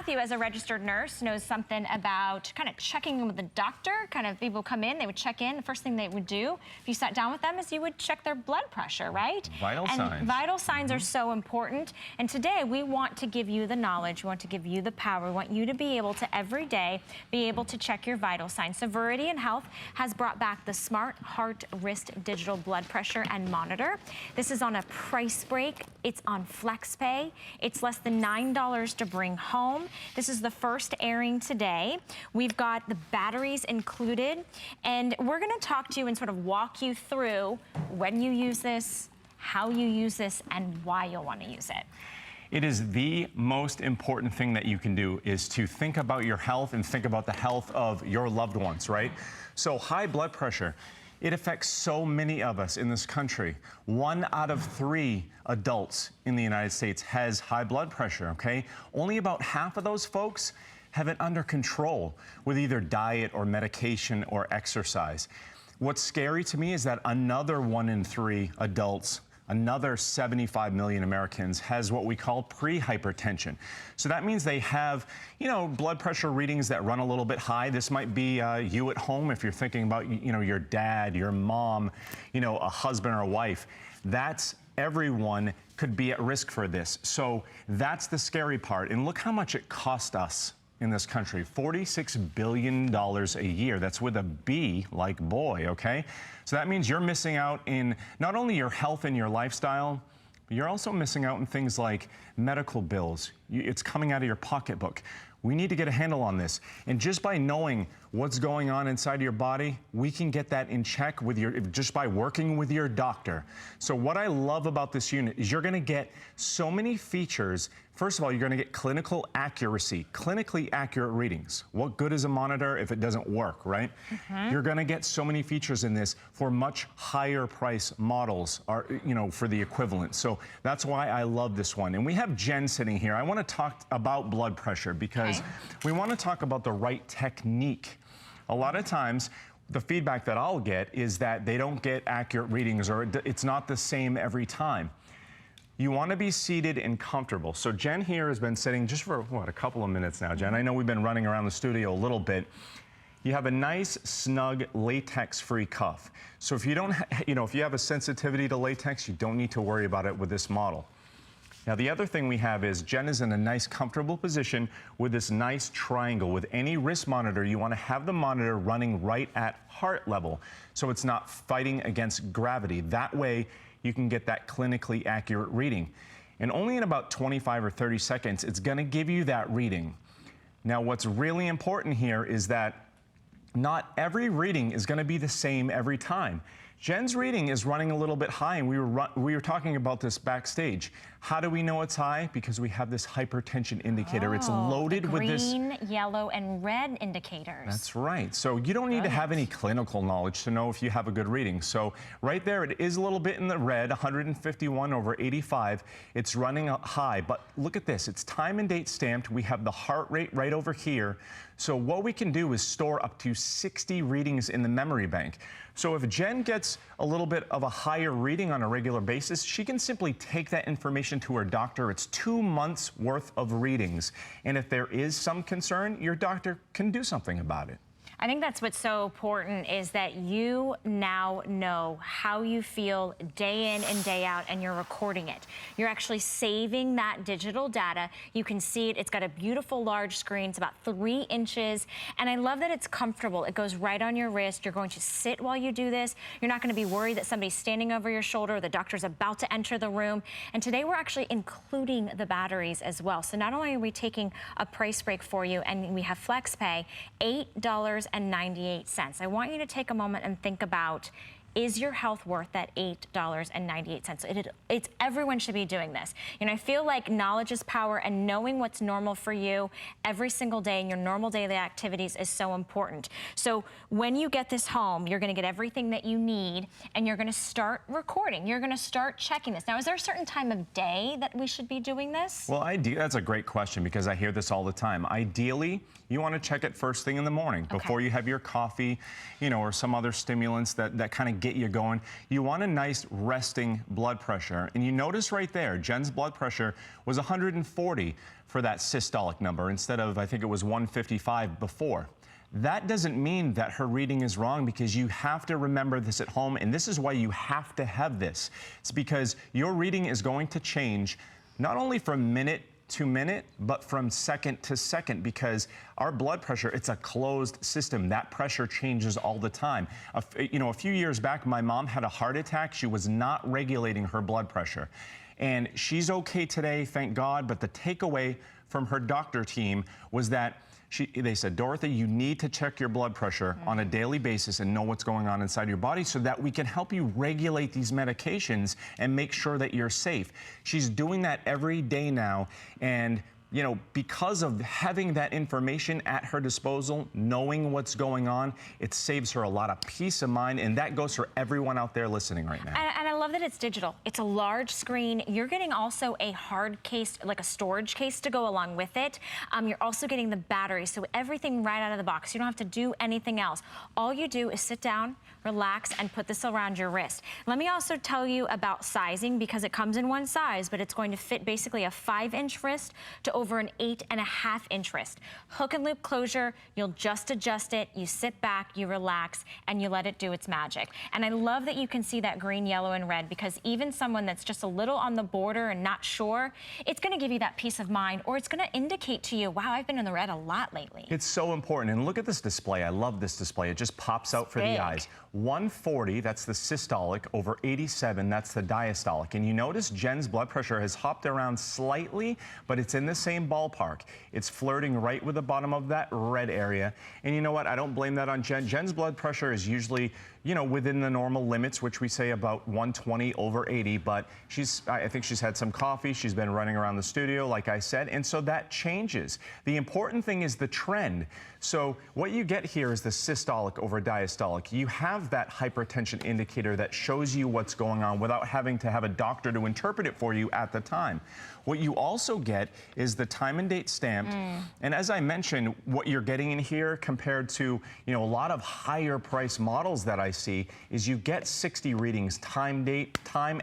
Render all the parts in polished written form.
Matthew, as a registered nurse, knows something about kind of checking in with the doctor. Kind of people come in, they would check in. The first thing they would do if you sat down with them is you would check their blood pressure, right? Vital signs. Vital signs are so important. And today we want to give you the knowledge, we want to give you the power, we want you to be able to every day be able to check your vital signs. So Veridian Health has brought back the SmartHeart wrist digital blood pressure and monitor. This is on a price break. It's on FlexPay. It's less than $9 to bring home. This is the first airing today. We've got the batteries included, and we're gonna talk to you and sort of walk you through when you use this, how you use this, and why you'll wanna use it. It is the most important thing that you can do is to think about your health and think about the health of your loved ones, right? So high blood pressure, it affects so many of us in this country. 1 out of 3 adults in the United States has high blood pressure, okay? Only about half of those folks have it under control with either diet or medication or exercise. What's scary to me is that another 1 in 3 adults, another 75 million Americans, has what we call pre-hypertension. So that means they have, you know, blood pressure readings that run a little bit high. This might be you at home if you're thinking about, you know, your dad, your mom, you know, a husband or a wife. That's everyone could be at risk for this. So that's the scary part. And look how much it cost us in this country, $46 billion a year. That's with a B like boy, okay? So that means you're missing out in not only your health and your lifestyle, but you're also missing out in things like medical bills. It's coming out of your pocketbook. We need to get a handle on this. And just by knowing what's going on inside your body, we can get that in check with just by working with your doctor. So what I love about this unit is you're gonna get so many features. First of all, you're gonna get clinical accuracy, clinically accurate readings. What good is a monitor if it doesn't work, right? You're gonna get so many features in this for much higher price models, you know, for the equivalent. So that's why I love this one. And we have Jen sitting here. I wanna talk about blood pressure because we wanna talk about the right technique. A lot of times, the feedback that I'll get is that they don't get accurate readings or it's not the same every time. You want to be seated and comfortable. So Jen here has been sitting just for, what, a couple of minutes now, Jen. I know we've been running around the studio a little bit. You have a nice, snug, latex-free cuff. So if you don't, you know, if you have a sensitivity to latex, you don't need to worry about it with this model. Now, the other thing we have is Jen is in a nice, comfortable position with this nice triangle. With any wrist monitor, you want to have the monitor running right at heart level, so it's not fighting against gravity. That way, you can get that clinically accurate reading. And only in about 25 or 30 seconds, it's going to give you that reading. Now, what's really important here is that not every reading is going to be the same every time. Jen's reading is running a little bit high, and we were talking about this backstage. How do we know it's high? Because we have this hypertension indicator. It's loaded with this green, yellow, and red indicators. That's right. So you don't need to have any clinical knowledge to know if you have a good reading. So right there, it is a little bit in the red, 151/85. It's running high, but look at this. It's time and date stamped. We have the heart rate right over here. So what we can do is store up to 60 readings in the memory bank. So if Jen gets a little bit of a higher reading on a regular basis, she can simply take that information to her doctor. It's 2 months worth of readings. And if there is some concern, your doctor can do something about it. I think that's what's so important is that you now know how you feel day in and day out, and you're recording it. You're actually saving that digital data. You can see it. It's got a beautiful large screen. It's about 3 inches. And I love that it's comfortable. It goes right on your wrist. You're going to sit while you do this. You're not going to be worried that somebody's standing over your shoulder. The doctor's about to enter the room. And today we're actually including the batteries as well. So not only are we taking a price break for you, and we have FlexPay, $8.98. I want you to take a moment and think about, is your health worth that $8.98? It's everyone should be doing this. You know, I feel like knowledge is power, and knowing what's normal for you every single day in your normal daily activities is so important. So when you get this home, you're gonna get everything that you need, and you're gonna start recording. You're gonna start checking this. Now, is there a certain time of day that we should be doing this? Well, that's a great question because I hear this all the time. Ideally, you want to check it first thing in the morning before you have your coffee, you know, or some other stimulants that kind of get you going. You want a nice resting blood pressure. And you notice right there, Jen's blood pressure was 140 for that systolic number instead of, I think it was 155 before. That doesn't mean that her reading is wrong, because you have to remember this at home, and this is why you have to have this. It's because your reading is going to change not only from minute to minute, but from second to second, because our blood pressure, it's a closed system. That pressure changes all the time. A few years back, my mom had a heart attack. She was not regulating her blood pressure. And she's okay today, thank God, but the takeaway from her doctor team was that they said, Dorothy, you need to check your blood pressure on a daily basis and know what's going on inside your body so that we can help you regulate these medications and make sure that you're safe. She's doing that every day now. And because of having that information at her disposal, knowing what's going on, it saves her a lot of peace of mind, and that goes for everyone out there listening right now. And I love that it's digital. It's a large screen. You're getting also a hard case, like a storage case to go along with it. You're also getting the battery, so everything right out of the box. You don't have to do anything else. All you do is sit down, relax, and put this around your wrist. Let me also tell you about sizing, because it comes in one size, but it's going to fit basically a 5-inch wrist to over an 8.5-inch wrist. Hook and loop closure, you'll just adjust it, you sit back, you relax, and you let it do its magic. And I love that you can see that green, yellow, and red, because even someone that's just a little on the border and not sure, it's gonna give you that peace of mind, or it's gonna indicate to you, wow, I've been in the red a lot lately. It's so important. And look at this display. I love this display. It just pops out for the eyes. 140, that's the systolic, over 87, that's the diastolic. And you notice Jen's blood pressure has hopped around slightly, but it's in the same ballpark. It's flirting right with the bottom of that red area. And you know what? I don't blame that on Jen. Jen's blood pressure is usually, within the normal limits, which we say about 120 over 80, but I think she's had some coffee. She's been running around the studio, like I said, and so that changes. The important thing is the trend. So what you get here is the systolic over diastolic. You have that hypertension indicator that shows you what's going on without having to have a doctor to interpret it for you at the time. What you also get is the time and date stamped. And as I mentioned, what you're getting in here compared to, a lot of higher price models that I see is you get 60 readings, time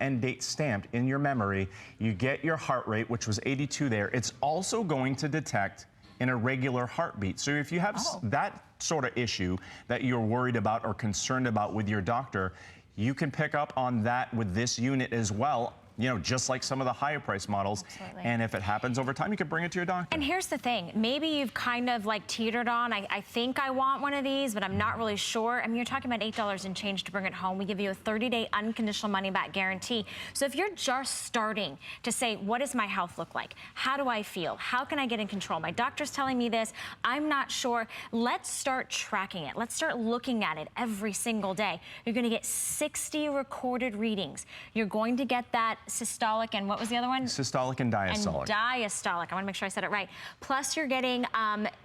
and date stamped in your memory. You get your heart rate, which was 82 there. It's also going to detect an irregular heartbeat. So if you have that sort of issue that you're worried about or concerned about with your doctor, you can pick up on that with this unit as well. Just like some of the higher price models. Absolutely. And if it happens over time, you can bring it to your doctor. And here's the thing. Maybe you've kind of like teetered on, I think I want one of these, but I'm not really sure. I mean, you're talking about $8 and change to bring it home. We give you a 30-day unconditional money-back guarantee. So if you're just starting to say, what does my health look like? How do I feel? How can I get in control? My doctor's telling me this. I'm not sure. Let's start tracking it. Let's start looking at it every single day. You're going to get 60 recorded readings. You're going to get that systolic, and what was the other one? Systolic and diastolic. And diastolic. I want to make sure I said it right. Plus, you're getting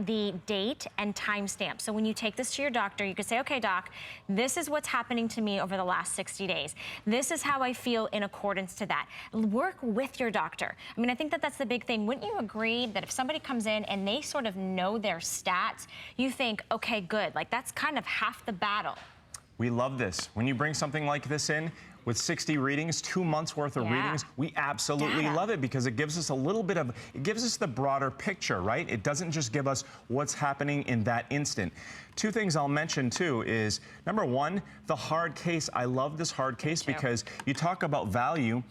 the date and timestamp. So when you take this to your doctor, you could say, okay, doc, this is what's happening to me over the last 60 days. This is how I feel in accordance to that. Work with your doctor. I mean, I think that that's the big thing. Wouldn't you agree that if somebody comes in and they sort of know their stats, you think, okay, good. Like, that's kind of half the battle. We love this. When you bring something like this in, with 60 readings, 2 months worth of readings, we absolutely love it, because it gives us a little bit of, it gives us the broader picture, right? It doesn't just give us what's happening in that instant. 2 things I'll mention too is, number 1, the hard case. I love this hard case because you talk about value.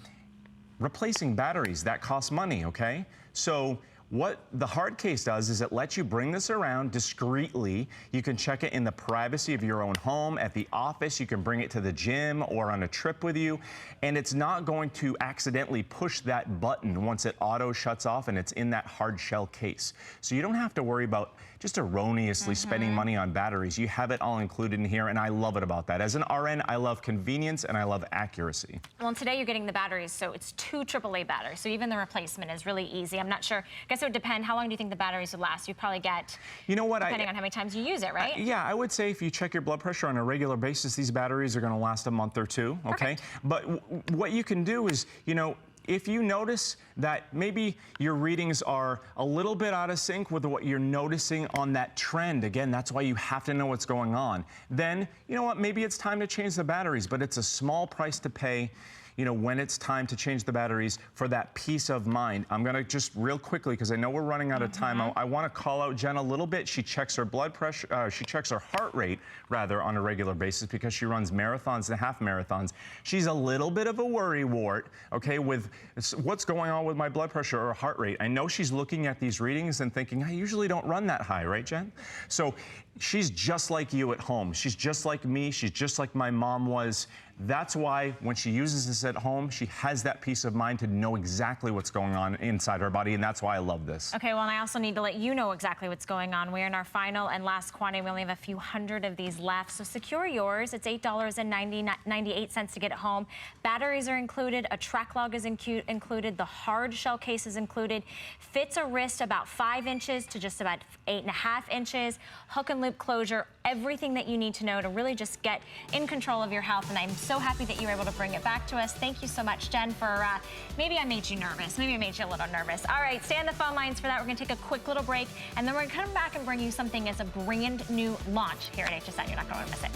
Replacing batteries, that costs money, okay? So what the hard case does is it lets you bring this around discreetly. You can check it in the privacy of your own home, at the office. You can bring it to the gym or on a trip with you. And it's not going to accidentally push that button once it auto shuts off and it's in that hard shell case. So you don't have to worry about just erroneously spending money on batteries. You have it all included in here, and I love it about that. As an RN, I love convenience and I love accuracy. Well, and today you're getting the batteries, so it's 2 AAA batteries. So even the replacement is really easy. I'm not sure. I guess it would depend. How long do you think the batteries would last? You probably get, depending on how many times you use it, right? Yeah, I would say if you check your blood pressure on a regular basis, these batteries are going to last a month or 2, okay? Perfect. But what you can do is, if you notice that maybe your readings are a little bit out of sync with what you're noticing on that trend, again, that's why you have to know what's going on, then, you know what, maybe it's time to change the batteries, but it's a small price to pay, you know, when it's time to change the batteries for that peace of mind. I'm gonna just real quickly, because I know we're running out of time, I wanna call out Jen a little bit. She checks her blood pressure, she checks her heart rate, rather, on a regular basis because she runs marathons and half marathons. She's a little bit of a worrywart, okay, with what's going on with my blood pressure or heart rate. I know she's looking at these readings and thinking, I usually don't run that high, right, Jen? So she's just like you at home. She's just like me. She's just like my mom was. That's why when she uses this at home, she has that peace of mind to know exactly what's going on inside her body, and that's why I love this. Okay, well, and I also need to let you know exactly what's going on. We're in our final and last quantity. We only have a few hundred of these left, so secure yours. It's $8.98 to get it home. Batteries are included. A track log is included. The hard shell case is included. Fits a wrist about 5 inches to just about 8.5 inches. Hook and loop closure, everything that you need to know to really just get in control of your health, and I'm so happy that you were able to bring it back to us. Thank you so much, Jen, for, maybe I made you nervous. Maybe I made you a little nervous. All right, stay on the phone lines for that. We're gonna take a quick little break, and then we're gonna come back and bring you something as a brand new launch here at HSN. You're not gonna miss it.